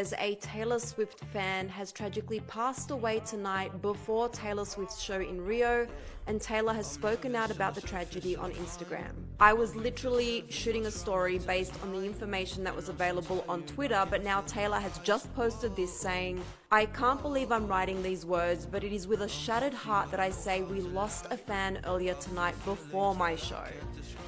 As a Taylor Swift fan has tragically passed away tonight before Taylor Swift's show in Rio, and Taylor has spoken out about the tragedy on Instagram. I was literally shooting a story based on the information that was available on Twitter, but now Taylor has just posted this saying, "I can't believe I'm writing these words, but it is with a shattered heart that I say we lost a fan earlier tonight before my show.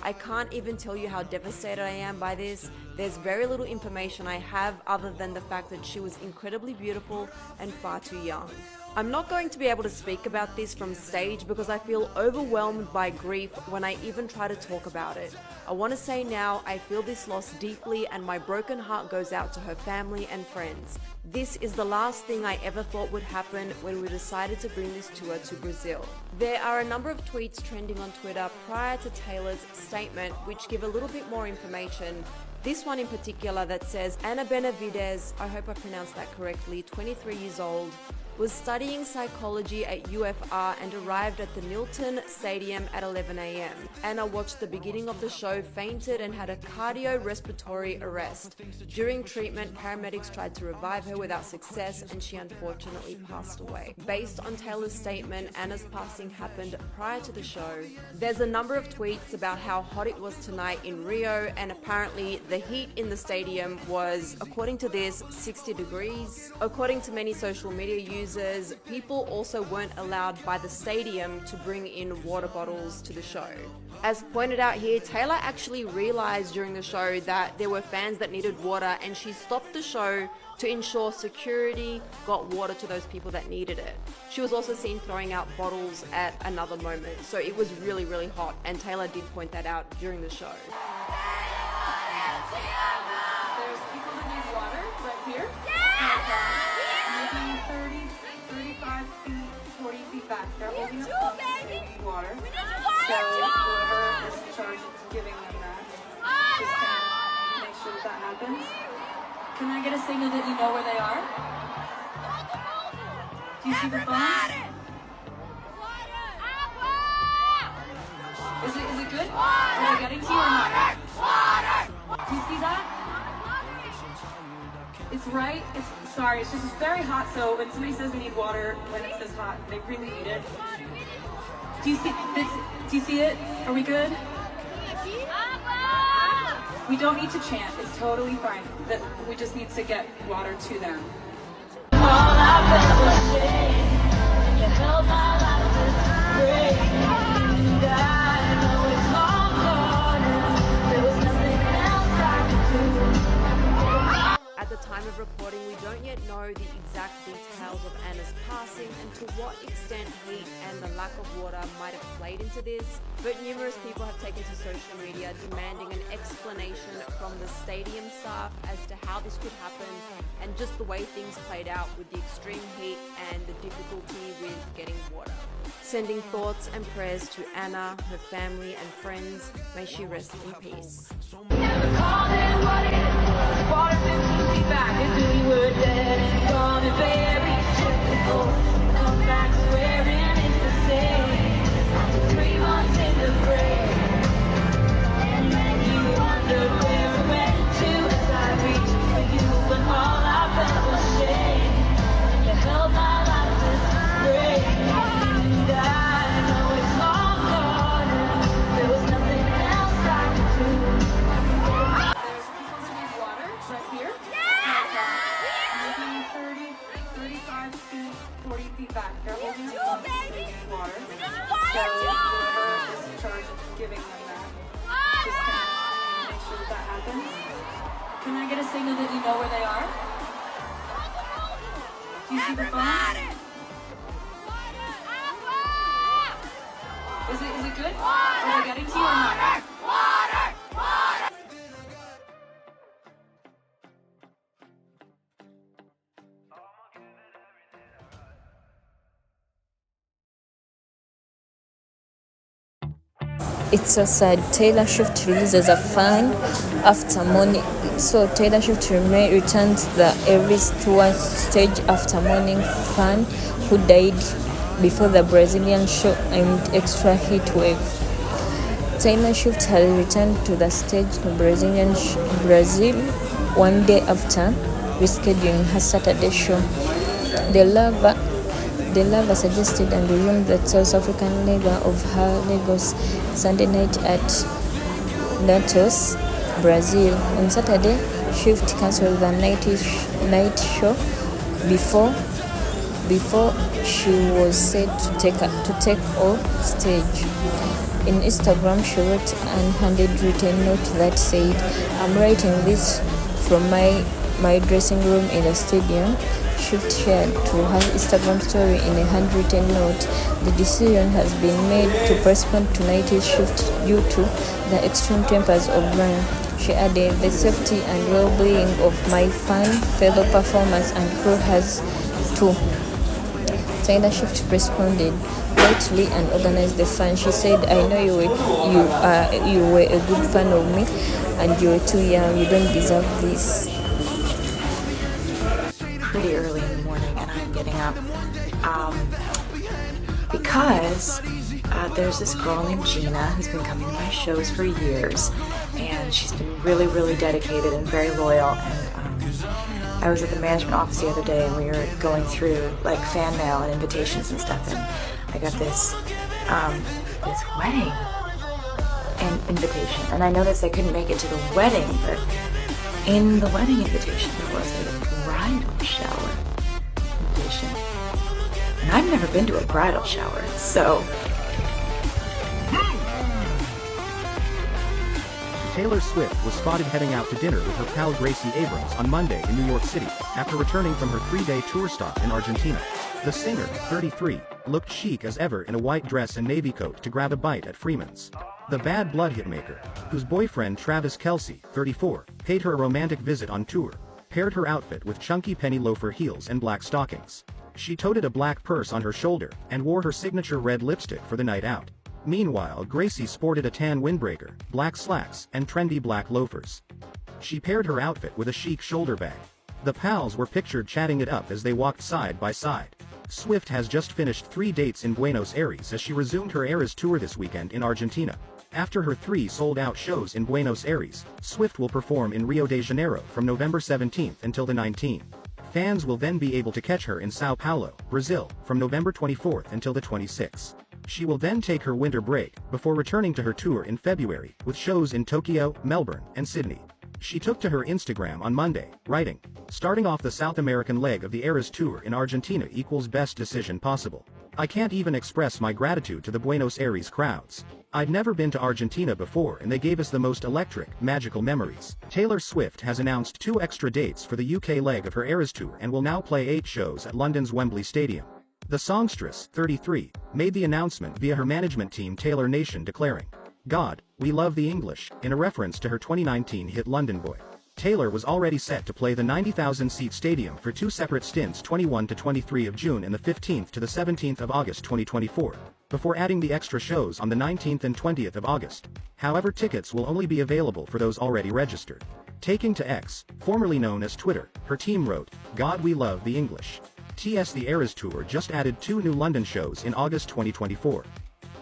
I can't even tell you how devastated I am by this. There's very little information I have other than the fact that she was incredibly beautiful and far too young. I'm not going to be able to speak about this from stage because I feel overwhelmed by grief when I even try to talk about it. I want to say now I feel this loss deeply and my broken heart goes out to her family and friends. This is the last thing I ever thought would happen when we decided to bring this tour to Brazil." There are a number of tweets trending on Twitter prior to Taylor's statement which give a little bit more information. This one in particular that says, Ana Benavides, I hope I pronounced that correctly, 23 years old, was studying psychology at UFR and arrived at the Nilton Stadium at 11 a.m. Anna watched the beginning of the show, fainted and had a cardiorespiratory arrest. During treatment, paramedics tried to revive her without success and she unfortunately passed away. Based on Taylor's statement, Anna's passing happened prior to the show. There's a number of tweets about how hot it was tonight in Rio, and apparently the heat in the stadium was, according to this, 60 degrees. According to many social media users, people also weren't allowed by the stadium to bring in water bottles to the show. As pointed out here, Taylor actually realized during the show that there were fans that needed water and she stopped the show to ensure security got water to those people that needed it. She was also seen throwing out bottles at another moment, so it was really, really hot, and Taylor did point that out during the show. There's people that need water right here. Maybe 35 feet, 40 feet back. They're holding up they need water. So whoever is in charge of giving them that, just gonna make sure that happens. Can I get a signal that you know where they are? Do you see the phones? Is it good? Are they getting to you or not? Do you see that? It's right. Sorry, it's very hot. So when somebody says they need water, when it says hot, they really need it. Do you see this? Do you see it? Are we good? We don't need to chant. It's totally fine. We just need to get water to them. At the time of recording, we don't yet know the exact details of Anna's passing and to what extent heat and the lack of water might have played into this, but numerous people have taken to social media demanding an explanation from the stadium staff as to how this could happen and just the way things played out with the extreme heat and the difficulty with getting water. Sending thoughts and prayers to Anna, her family and friends. May she rest in peace. Back. They're holding up they need water. So whoever is in charge of giving them that, just gonna make sure that happens. Can I get a signal that you know where they are? Do you see the phones? Is it good? Are they getting to you or not? It's so sad. Taylor Swift releases a fan after mourning. So Taylor Swift returns the Elvis tour stage after mourning fan who died before the Brazilian show aimed extra heat wave. Taylor Swift has returned to the stage in Brazil 1 day after rescheduling her Saturday show. The lover suggested and resumed the South African leg of her Lagos Sunday night at Natos, Brazil. On Saturday, Swift cancelled the night show before she was set to take off stage. In Instagram, she wrote an handwritten note that said, "I'm writing this from my dressing room in the stadium." Swift shared to her Instagram story in a handwritten note, "The decision has been made to postpone tonight's shift due to the extreme temperatures of rain." She added, "The safety and well-being of my fan, fellow performers, and crew has too." Taylor Swift responded lightly and organized the fun. She said, "I know you were a good fan of me, and you were too young. You don't deserve this." Pretty early in the morning, and I'm getting up because there's this girl named Gina who's been coming to my shows for years, and she's been really, really dedicated and very loyal. And I was at the management office the other day, and we were going through like fan mail and invitations and stuff, and I got this wedding invitation, and I noticed I couldn't make it to the wedding, but in the wedding invitation there was a bridal shower invitation, and I've never been to a bridal shower, so. Taylor Swift was spotted heading out to dinner with her pal Gracie Abrams on Monday in New York City, after returning from her 3-day tour stop in Argentina. The singer, 33, looked chic as ever in a white dress and navy coat to grab a bite at Freeman's. The Bad Blood hitmaker, whose boyfriend Travis Kelce, 34, paid her a romantic visit on tour, paired her outfit with chunky penny loafer heels and black stockings. She toted a black purse on her shoulder and wore her signature red lipstick for the night out. Meanwhile, Gracie sported a tan windbreaker, black slacks, and trendy black loafers. She paired her outfit with a chic shoulder bag. The pals were pictured chatting it up as they walked side by side. Swift has just finished 3 dates in Buenos Aires as she resumed her Eras tour this weekend in Argentina. After her 3 sold-out shows in Buenos Aires, Swift will perform in Rio de Janeiro from November 17th until the 19th. Fans will then be able to catch her in Sao Paulo, Brazil, from November 24th until the 26th. She will then take her winter break, before returning to her tour in February, with shows in Tokyo, Melbourne, and Sydney. She took to her Instagram on Monday, writing, "Starting off the South American leg of the Eras tour in Argentina equals best decision possible. I can't even express my gratitude to the Buenos Aires crowds. I'd never been to Argentina before, and they gave us the most electric, magical memories." Taylor Swift has announced 2 extra dates for the UK leg of her Eras tour and will now play 8 shows at London's Wembley Stadium. The songstress, 33, made the announcement via her management team Taylor Nation, declaring, "God, we love the English," in a reference to her 2019 hit London Boy. Taylor was already set to play the 90,000-seat stadium for 2 separate stints, 21 to 23 of June and the 15th to the 17th of August 2024, before adding the extra shows on the 19th and 20th of August. However, tickets will only be available for those already registered. Taking to X, formerly known as Twitter, her team wrote, "God, we love the English." TS The Eras Tour just added 2 new London shows in August 2024.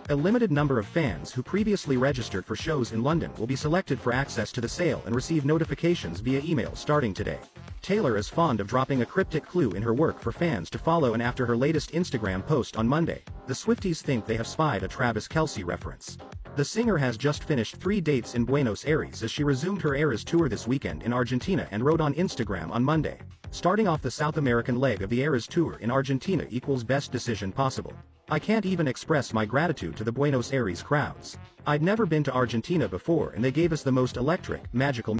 A limited number of fans who previously registered for shows in London will be selected for access to the sale and receive notifications via email starting today. Taylor is fond of dropping a cryptic clue in her work for fans to follow, and after her latest Instagram post on Monday, the Swifties think they have spied a Travis Kelce reference. The singer has just finished 3 dates in Buenos Aires as she resumed her Eras tour this weekend in Argentina and wrote on Instagram on Monday, "Starting off the South American leg of the Eras tour in Argentina equals best decision possible. I can't even express my gratitude to the Buenos Aires crowds. I'd never been to Argentina before, and they gave us the most electric, magical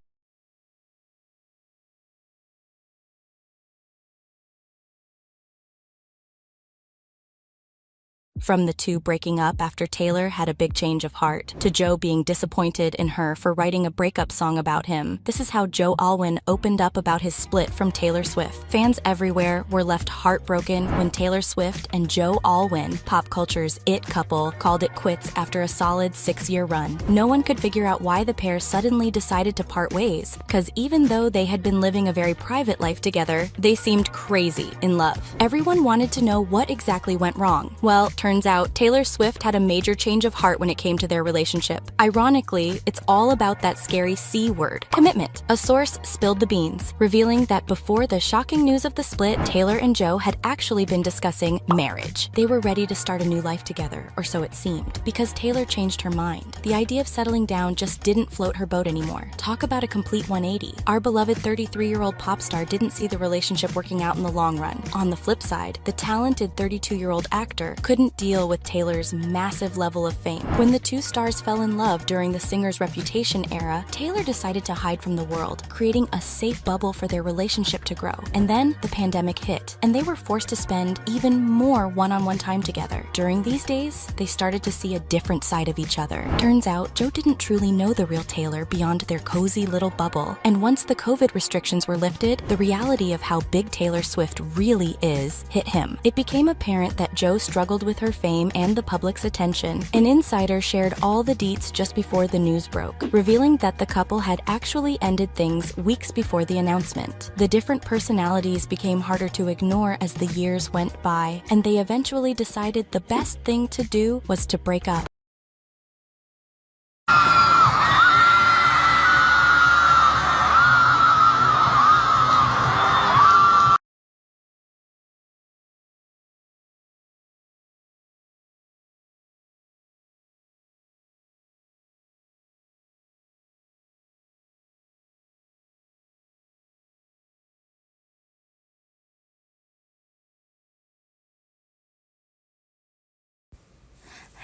From the 2 breaking up after Taylor had a big change of heart, to Joe being disappointed in her for writing a breakup song about him, this is how Joe Alwyn opened up about his split from Taylor Swift. Fans everywhere were left heartbroken when Taylor Swift and Joe Alwyn, pop culture's it couple, called it quits after a solid 6-year run. No one could figure out why the pair suddenly decided to part ways, because even though they had been living a very private life together, they seemed crazy in love. Everyone wanted to know what exactly went wrong. Well, turns Turns out, Taylor Swift had a major change of heart when it came to their relationship. Ironically, it's all about that scary C word, commitment. A source spilled the beans, revealing that before the shocking news of the split, Taylor and Joe had actually been discussing marriage. They were ready to start a new life together, or so it seemed, because Taylor changed her mind. The idea of settling down just didn't float her boat anymore. Talk about a complete 180. Our beloved 33-year-old pop star didn't see the relationship working out in the long run. On the flip side, the talented 32-year-old actor couldn't deal with Taylor's massive level of fame. When the two stars fell in love during the singer's Reputation era, Taylor decided to hide from the world, creating a safe bubble for their relationship to grow. And then the pandemic hit, and they were forced to spend even more one-on-one time together. During these days, they started to see a different side of each other. Turns out, Joe didn't truly know the real Taylor beyond their cozy little bubble. And once the COVID restrictions were lifted, the reality of how big Taylor Swift really is hit him. It became apparent that Joe struggled with her fame and the public's attention. An insider shared all the deets just before the news broke, revealing that the couple had actually ended things weeks before the announcement. The different personalities became harder to ignore as the years went by, and they eventually decided the best thing to do was to break up.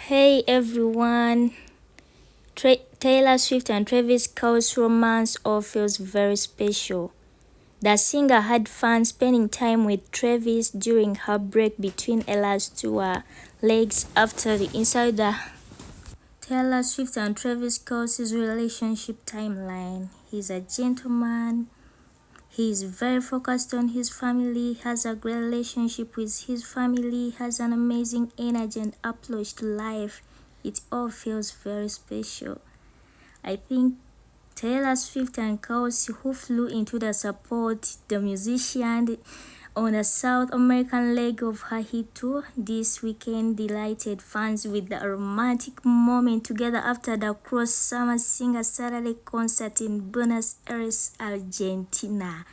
Hey everyone, Taylor Swift and Travis Scott's romance all feels very special. The singer had fun spending time with Travis during her break between Ella's tour legs after the insider. Taylor Swift and Travis Scott's relationship timeline. He's a gentleman. He is very focused on his family, has a great relationship with his family, has an amazing energy and approach to life. It all feels very special. I think Taylor Swift and Kelsey, who flew into the support the musician on the South American leg of her hit tour this weekend, delighted fans with the romantic moment together after the cross-summer singer Saturday concert in Buenos Aires, Argentina.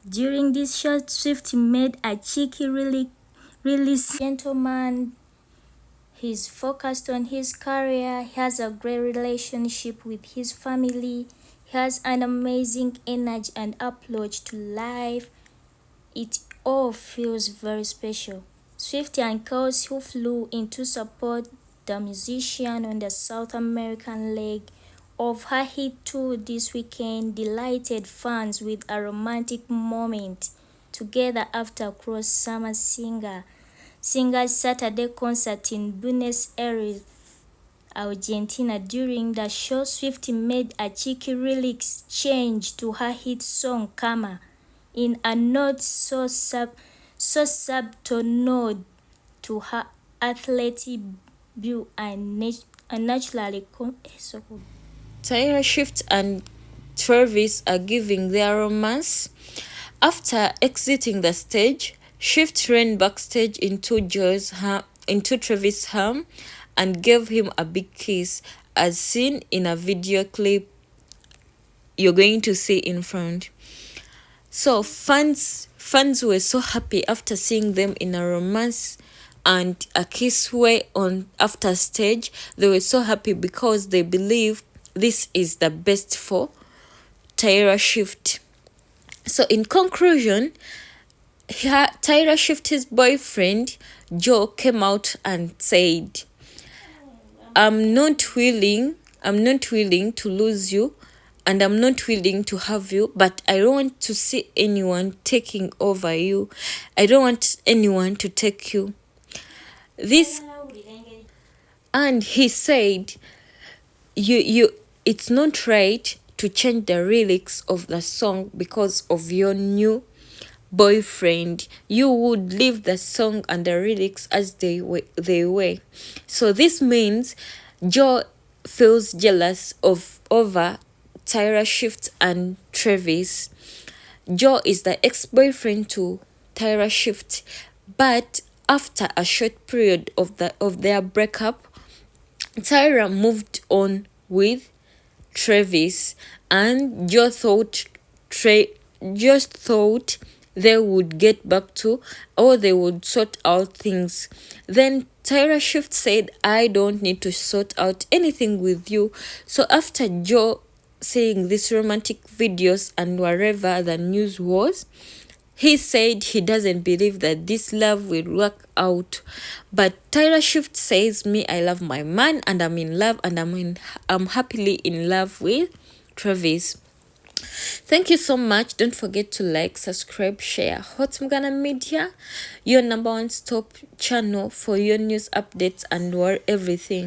During this show, Swift made a cheeky release. Gentleman, he's focused on his career, he has a great relationship with his family, he has an amazing energy and approach to life. It all feels very special. Swift and Kelsey, who flew in to support the musician on the South American leg of her hit tour this weekend, delighted fans with a romantic moment together after cross-summer singer's Saturday concert in Buenos Aires, Argentina. During the show, Swift made a cheeky lyrics change to her hit song Karma, in a not so subtle nod to her athletic build and naturally Taylor Swift and Travis are giving their romance. After exiting the stage, Swift ran backstage into Travis' arm and gave him a big kiss, as seen in a video clip you're going to see in front. So fans were so happy after seeing them in a romance and a kiss way on after stage. They were so happy because they believe this is the best for Taylor Swift. So in conclusion, Taylor Swift's boyfriend Joe came out and said, I'm not willing to lose you, and I'm not willing to have you, but I don't want to see anyone taking over you. I don't want anyone to take you. And he said, it's not right to change the lyrics of the song because of your new boyfriend. You would leave the song and the lyrics as they were. So this means Joe feels jealous over Taylor Swift and Travis. Joe is the ex-boyfriend to Taylor Swift, but after a short period of their breakup, Tyra moved on with Travis, and just thought they would get back to, or they would sort out things. Then Tyra Swift said, "I don't need to sort out anything with you." So after Joe seeing these romantic videos and wherever the news was, he said he doesn't believe that this love will work out. But Tyra Swift says, "Me, I love my man, and I'm in love, and I'm happily in love with Travis." Thank you so much. Don't forget to like, subscribe, share. Hot Mugana Media, your #1 stop channel for your news updates and everything.